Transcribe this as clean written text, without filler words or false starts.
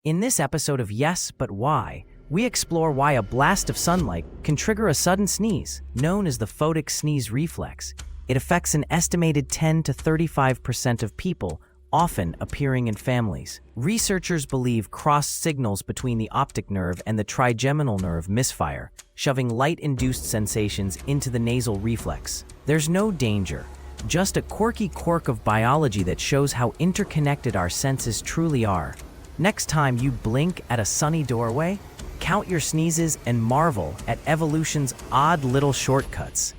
In this episode of Yes, But Why, we explore why a blast of sunlight can trigger a sudden sneeze, known as the photic sneeze reflex. It affects an estimated 10 to 35% of people, often appearing in families. Researchers believe crossed signals between the optic nerve and the trigeminal nerve misfire, shoving light-induced sensations into the nasal reflex. There's no danger, just a quirky quirk of biology that shows how interconnected our senses truly are. Next time you blink at a sunny doorway, count your sneezes and marvel at evolution's odd little shortcuts.